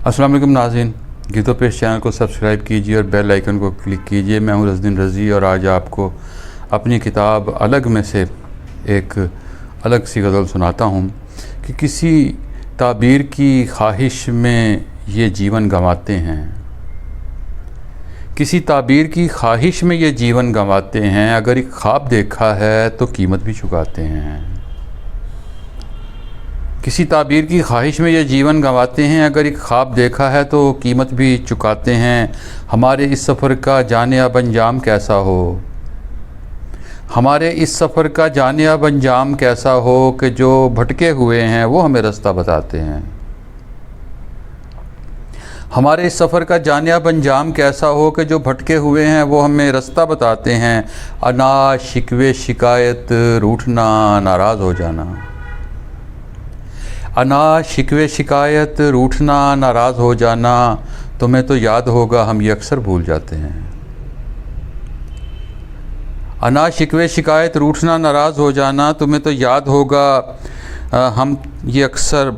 अस्सलाम वालेकुम नाज़रीन, गीतो पेश चैनल को सब्सक्राइब कीजिए और बेल आइकन को क्लिक कीजिए। मैं हूं रज़दीन रज़ी और आज आपको अपनी किताब अलग में से एक अलग सी गज़ल सुनाता हूं कि किसी ताबीर की ख्वाहिश में ये जीवन गंवाते हैं, किसी ताबीर की ख्वाहिश में ये जीवन गंवाते हैं। अगर एक ख्वाब देखा है तो कीमत भी चुकाते हैं। किसी ताबीर की ख्वाहिश में ये जीवन गंवाते हैं। अगर एक ख्वाब देखा है तो कीमत भी चुकाते हैं। हमारे इस सफ़र का जाने अब अंजाम कैसा हो, हमारे इस सफ़र का जाने अब अंजाम कैसा हो कि जो भटके हुए हैं वो हमें रास्ता बताते हैं। हमारे इस सफ़र का जाने अब अंजाम कैसा हो कि जो भटके हुए हैं वो हमें रास्ता बताते हैं। अनाज शिकवे शिकायत रूठना नाराज़ हो जाना, अनाज शिकवे शिकायत रूठना नाराज़ हो जाना, तुम्हें तो याद होगा हम ये अक्सर भूल जाते हैं। अनाज शिकवे शिकायत रूठना नाराज़ हो जाना, तुम्हें तो याद होगा हम ये अक्सर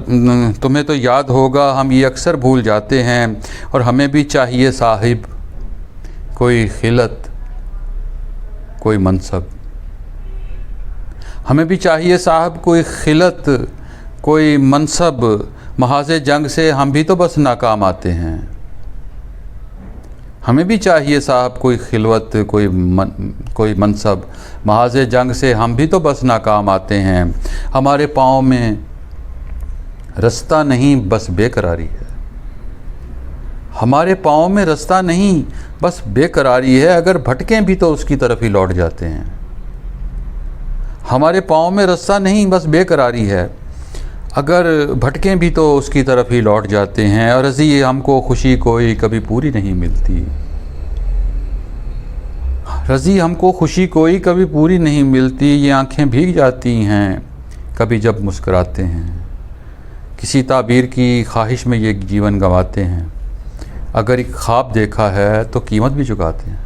तुम्हें तो याद होगा हम ये अक्सर भूल जाते हैं। और हमें भी चाहिए साहिब कोई खिलत कोई मनसब, हमें भी चाहिए साहब कोई खिलत कोई मनसब, महाज़े जंग से हम भी तो बस नाकाम आते हैं। हमें भी चाहिए साहब कोई खिलवत कोई मनसब, महाज़े जंग से हम भी तो बस नाकाम आते हैं। हमारे पाँव में रास्ता नहीं बस बेकरारी है, हमारे पाँव में रास्ता नहीं बस बेकरारी है। अगर भटकें भी तो उसकी तरफ ही लौट जाते हैं। हमारे पाँव में रास्ता नहीं बस बेकरारी है, अगर भटकें भी तो उसकी तरफ ही लौट जाते हैं। और रज़ी हमको खुशी कोई कभी पूरी नहीं मिलती, रज़ी हमको खुशी कोई कभी पूरी नहीं मिलती। ये आँखें भीग जाती हैं कभी जब मुस्कुराते हैं। किसी ताबीर की ख्वाहिश में ये जीवन गंवाते हैं। अगर एक ख्वाब देखा है तो कीमत भी चुकाते हैं।